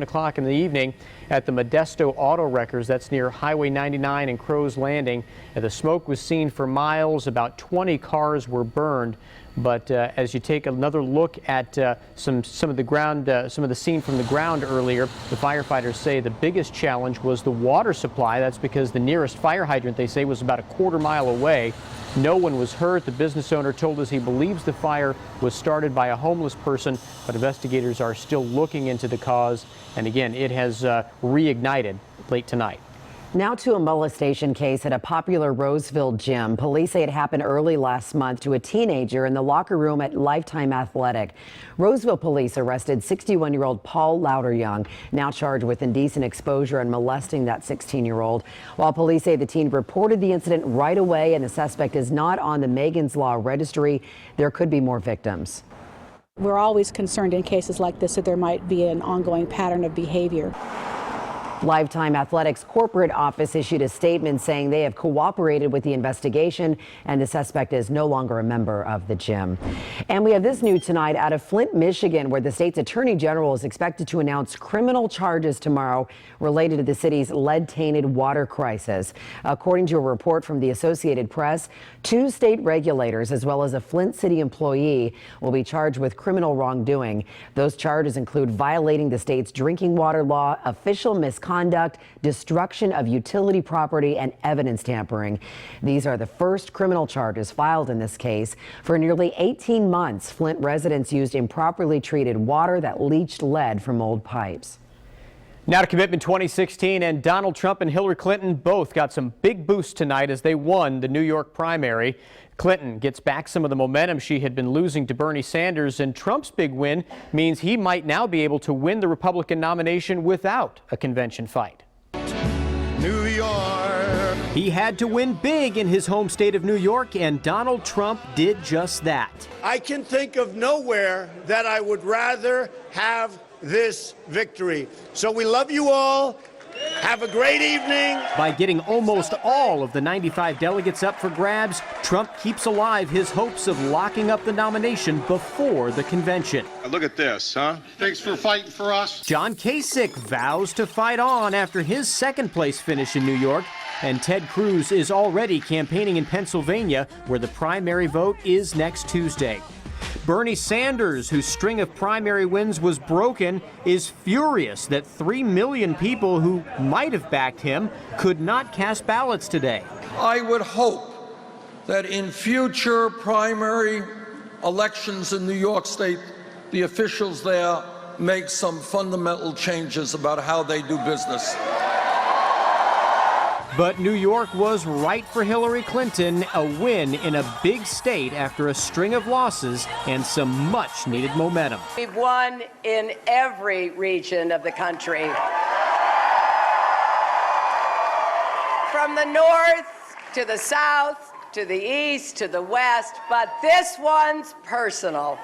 o'clock in the evening at the Modesto Auto Wreckers. That's near Highway 99 and Crow's Landing. The smoke was seen for miles. About 20 cars were burned. But as you take another look at some of the scene from the ground earlier, the firefighters say the biggest challenge was the water supply. That's because the nearest fire hydrant, they say, was about a quarter-mile away. No one was hurt. The business owner told us he believes the fire was started by a homeless person, but investigators are still looking into the cause. And again, it has reignited late tonight. Now to a molestation case at a popular Roseville gym. Police say it happened early last month to a teenager in the locker room at Lifetime Athletic. Roseville police arrested 61-year-old Paul Louderyoung, now charged with indecent exposure and molesting that 16-year-old. While police say the teen reported the incident right away and the suspect is not on the Megan's Law registry, there could be more victims. We're always concerned in cases like this that there might be an ongoing pattern of behavior. Lifetime Athletics corporate office issued a statement saying they have cooperated with the investigation and the suspect is no longer a member of the gym. And we have this news tonight out of Flint, Michigan, where the state's attorney general is expected to announce criminal charges tomorrow related to the city's lead-tainted water crisis. According to a report from the Associated Press, 2 state regulators as well as a Flint city employee will be charged with criminal wrongdoing. Those charges include violating the state's drinking water law, official misconduct, destruction of utility property, and evidence tampering. These are the first criminal charges filed in this case. For nearly 18 months, Flint residents used improperly treated water that leached lead from old pipes. Now to Commitment 2016, and Donald Trump and Hillary Clinton both got some big boosts tonight as they won the New York primary. Clinton gets back some of the momentum she had been losing to Bernie Sanders, and Trump's big win means he might now be able to win the Republican nomination without a convention fight. New York. He had to win big in his home state of New York, and Donald Trump did just that. I can think of nowhere that I would rather have this victory. So we love you all. Have a great evening. By getting almost all of the 95 delegates up for grabs, Trump keeps alive his hopes of locking up the nomination before the convention. Look at this, huh? Thanks for fighting for us. John Kasich vows to fight on after his second-place finish in New York, and Ted Cruz is already campaigning in Pennsylvania, where the primary vote is next Tuesday. Bernie Sanders, whose string of primary wins was broken, is furious that 3 million people who might have backed him could not cast ballots today. I would hope that in future primary elections in New York State, the officials there make some fundamental changes about how they do business. But New York was right for Hillary Clinton, a win in a big state after a string of losses and some much-needed momentum. We've won in every region of the country. From the north to the south to the east to the west, but this one's personal.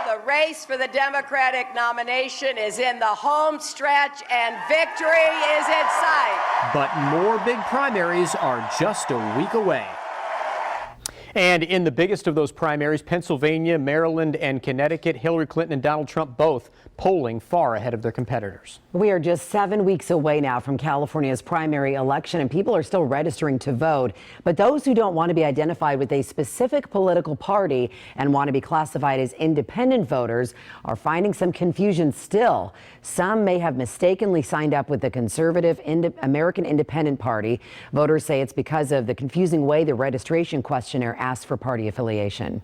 The race for the Democratic nomination is in the home stretch and victory is in sight. But more big primaries are just a week away. And in the biggest of those primaries, Pennsylvania, Maryland, and Connecticut, Hillary Clinton and Donald Trump both polling far ahead of their competitors. We are just 7 weeks away now from California's primary election, and people are still registering to vote. But those who don't want to be identified with a specific political party and want to be classified as independent voters are finding some confusion still. Some may have mistakenly signed up with the conservative American Independent Party. Voters say it's because of the confusing way the registration questionnaire asks for party affiliation.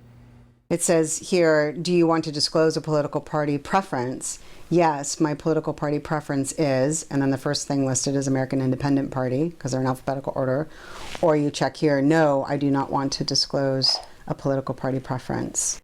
It says here, do you want to disclose a political party preference? Yes, my political party preference is, and then the first thing listed is American Independent Party, because they're in alphabetical order. Or you check here, no, I do not want to disclose a political party preference.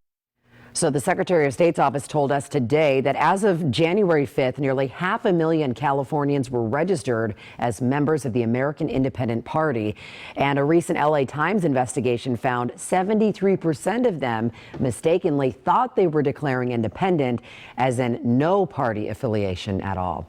So the Secretary of State's office told us today that as of January 5th, nearly 500,000 Californians were registered as members of the American Independent Party. And a recent LA Times investigation found 73% of them mistakenly thought they were declaring independent, as in no party affiliation at all.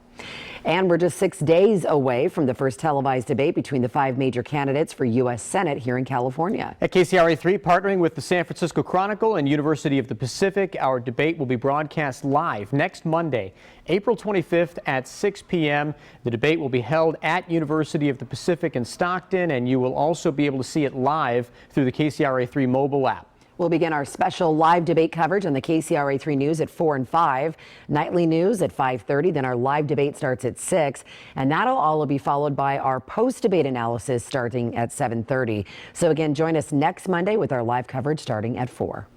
And we're just 6 days away from the first televised debate between the 5 major candidates for U.S. Senate here in California. At KCRA3, partnering with the San Francisco Chronicle and University of the Pacific, our debate will be broadcast live next Monday, April 25th at 6 p.m. The debate will be held at University of the Pacific in Stockton, and you will also be able to see it live through the KCRA3 mobile app. We'll begin our special live debate coverage on the KCRA3 News at 4 and 5, nightly news at 5:30, then our live debate starts at 6, and that'll all be followed by our post-debate analysis starting at 7:30. So again, join us next Monday with our live coverage starting at 4.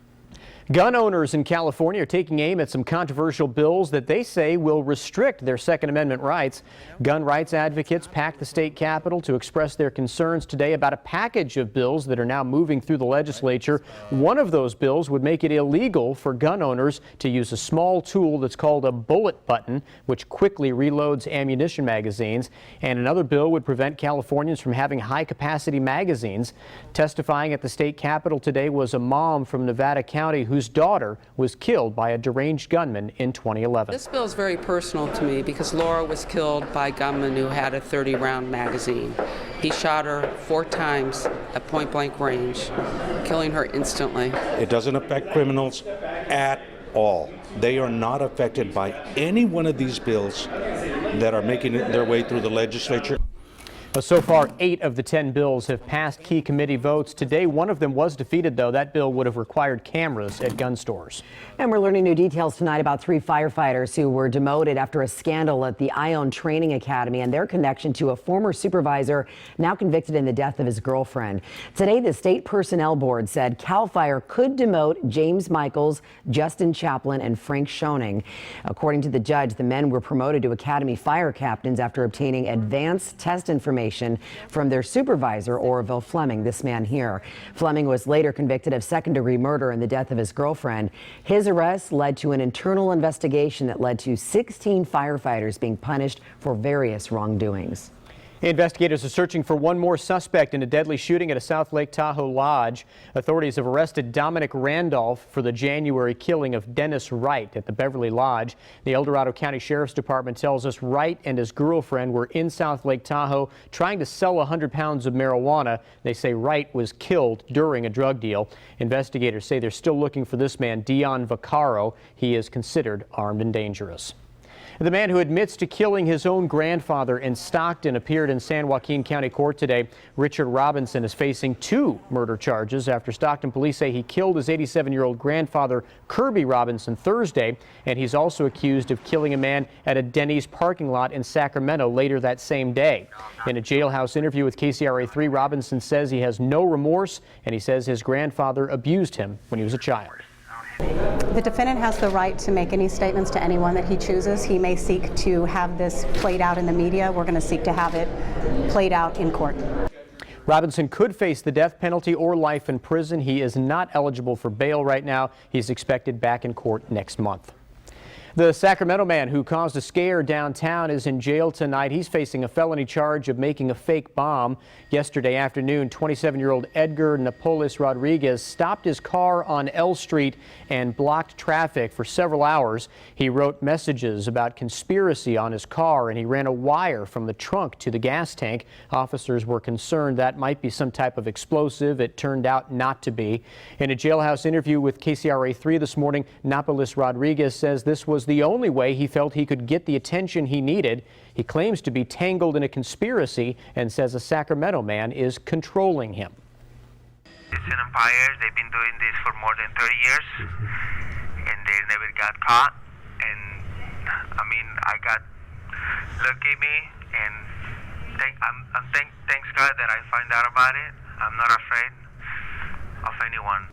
Gun owners in California are taking aim at some controversial bills that they say will restrict their Second Amendment rights. Gun rights advocates packed the state capitol to express their concerns today about a package of bills that are now moving through the legislature. One of those bills would make it illegal for gun owners to use a small tool that's called a bullet button, which quickly reloads ammunition magazines. And another bill would prevent Californians from having high-capacity magazines. Testifying at the state capitol today was a mom from Nevada County whose daughter was killed by a deranged gunman in 2011. This bill is very personal to me because Laura was killed by a gunman who had a 30-round magazine. He shot her 4 times at point-blank range, killing her instantly. It doesn't affect criminals at all. They are not affected by any one of these bills that are making their way through the legislature. So far, 8 of the 10 bills have passed key committee votes. Today, one of them was defeated, though. That bill would have required cameras at gun stores. And we're learning new details tonight about 3 firefighters who were demoted after a scandal at the Ione Training Academy and their connection to a former supervisor now convicted in the death of his girlfriend. Today, the state personnel board said CAL FIRE could demote James Michaels, Justin Chaplin, and Frank Schoening. According to the judge, the men were promoted to Academy fire captains after obtaining advanced test information from their supervisor, Orville Fleming, this man here. Fleming was later convicted of second-degree murder in the death of his girlfriend. His arrest led to an internal investigation that led to 16 firefighters being punished for various wrongdoings. Investigators are searching for one more suspect in a deadly shooting at a South Lake Tahoe lodge. Authorities have arrested Dominic Randolph for the January killing of Dennis Wright at the Beverly Lodge. The El Dorado County Sheriff's Department tells us Wright and his girlfriend were in South Lake Tahoe trying to sell 100 pounds of marijuana. They say Wright was killed during a drug deal. Investigators say they're still looking for this man, Dion Vaccaro. He is considered armed and dangerous. The man who admits to killing his own grandfather in Stockton appeared in San Joaquin County Court today. Richard Robinson is facing 2 murder charges after Stockton police say he killed his 87-year-old grandfather, Kirby Robinson, Thursday, and he's also accused of killing a man at a Denny's parking lot in Sacramento later that same day. In a jailhouse interview with KCRA3, Robinson says he has no remorse, and he says his grandfather abused him when he was a child. The defendant has the right to make any statements to anyone that he chooses. He may seek to have this played out in the media. We're going to seek to have it played out in court. Robinson could face the death penalty or life in prison. He is not eligible for bail right now. He's expected back in court next month. The Sacramento man who caused a scare downtown is in jail tonight. He's facing a felony charge of making a fake bomb. Yesterday afternoon, 27-year-old Edgar Napoles Rodriguez stopped his car on L Street and blocked traffic for several hours. He wrote messages about conspiracy on his car, and he ran a wire from the trunk to the gas tank. Officers were concerned that might be some type of explosive. It turned out not to be. In a jailhouse interview with KCRA3 this morning, Napoles Rodriguez says this was the only way he felt he could get the attention he needed. He claims to be tangled in a conspiracy and says a Sacramento man is controlling him. It's an empire. They've been doing this for more than 30 years, and they never got caught. And I mean, I got lucky me, and thanks God that I find out about it. I'm not afraid of anyone.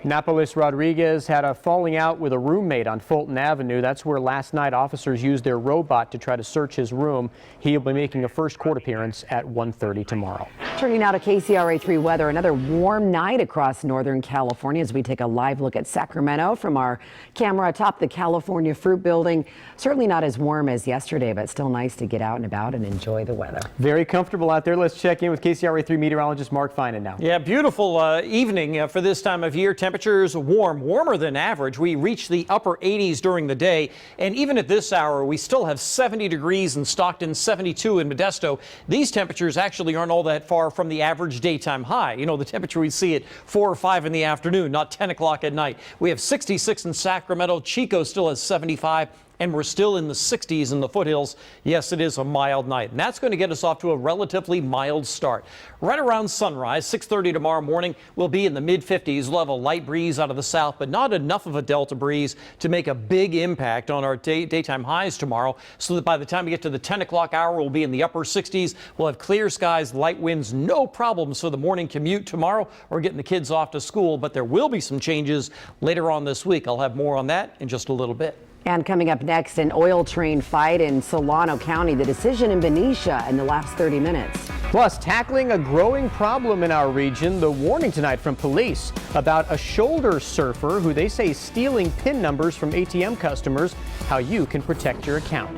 Napoles Rodriguez had a falling out with a roommate on Fulton Avenue. That's where last night officers used their robot to try to search his room. He'll be making a first court appearance at 1:30 tomorrow. Turning now to KCRA3 weather. Another warm night across Northern California as we take a live look at Sacramento from our camera atop the California Fruit Building. Certainly not as warm as yesterday, but still nice to get out and about and enjoy the weather. Very comfortable out there. Let's check in with KCRA3 meteorologist Mark Finan now. Yeah, beautiful evening for this time of year. temperatures warmer than average. We reached the upper 80s during the day, and even at this hour, we still have 70 degrees in Stockton, 72 in Modesto. These temperatures actually aren't all that far from the average daytime high. You know, the temperature we see at 4 or 5 in the afternoon, not 10 o'clock at night. We have 66 in Sacramento. Chico still has 75. And we're still in the 60s in the foothills. Yes, it is a mild night, and that's going to get us off to a relatively mild start. Right around sunrise, 6:30 tomorrow morning, we'll be in the mid-50s. We'll have a light breeze out of the south, but not enough of a delta breeze to make a big impact on our daytime highs tomorrow, so that by the time we get to the 10 o'clock hour, we'll be in the upper 60s. We'll have clear skies, light winds, no problems for the morning commute tomorrow or getting the kids off to school, but there will be some changes later on this week. I'll have more on that in just a little bit. And coming up next, an oil train fight in Solano County, the decision in Benicia in the last 30 minutes. Plus, tackling a growing problem in our region, the warning tonight from police about a shoulder surfer who they say is stealing PIN numbers from ATM customers, how you can protect your account.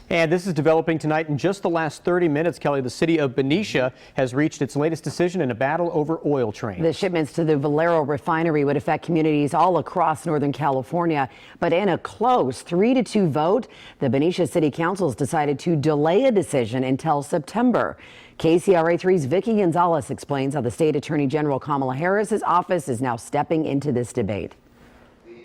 And this is developing tonight. In just the last 30 minutes, Kelly, the city of Benicia has reached its latest decision in a battle over oil trains. The shipments to the Valero refinery would affect communities all across Northern California. But in a close 3-2 vote, the Benicia City Council has decided to delay a decision until September. KCRA 3's Vicki Gonzalez explains how the State Attorney General Kamala Harris's office is now stepping into this debate.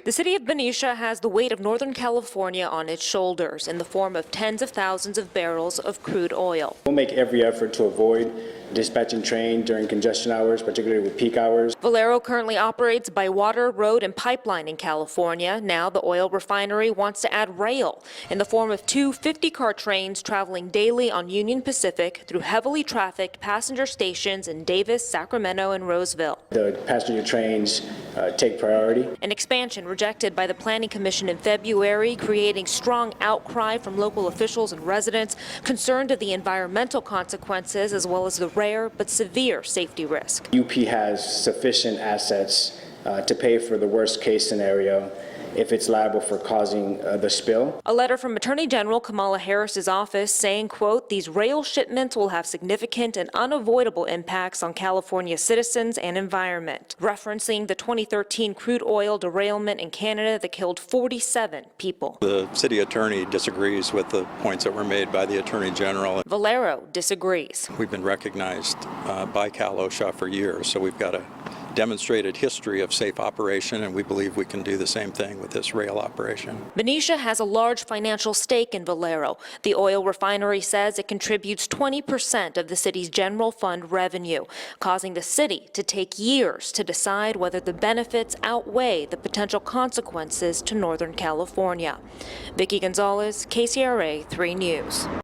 The city of Benicia has the weight of Northern California on its shoulders in the form of tens of thousands of barrels of crude oil. We'll make every effort to avoid dispatching train during congestion hours, particularly with peak hours. Valero currently operates by water, road, and pipeline in California. Now the oil refinery wants to add rail in the form of 2 50-car trains traveling daily on Union Pacific through heavily trafficked passenger stations in Davis, Sacramento, and Roseville. The passenger trains take priority. An expansion rejected by the Planning Commission in February, creating strong outcry from local officials and residents concerned of the environmental consequences as well as the rare but severe safety risk. UP has sufficient assets to pay for the worst case scenario if it's liable for causing the spill. A letter from Attorney General Kamala Harris's office saying, quote, these rail shipments will have significant and unavoidable impacts on California citizens and environment, referencing the 2013 crude oil derailment in Canada that killed 47 people. The city attorney disagrees with the points that were made by the Attorney General. Valero disagrees. We've been recognized by Cal OSHA for years, so we've got a demonstrated history of safe operation, and we believe we can do the same thing with this rail operation. Benicia has a large financial stake in Valero. The oil refinery says it contributes 20% of the city's general fund revenue, causing the city to take years to decide whether the benefits outweigh the potential consequences to Northern California. Vicki Gonzalez, KCRA 3 News.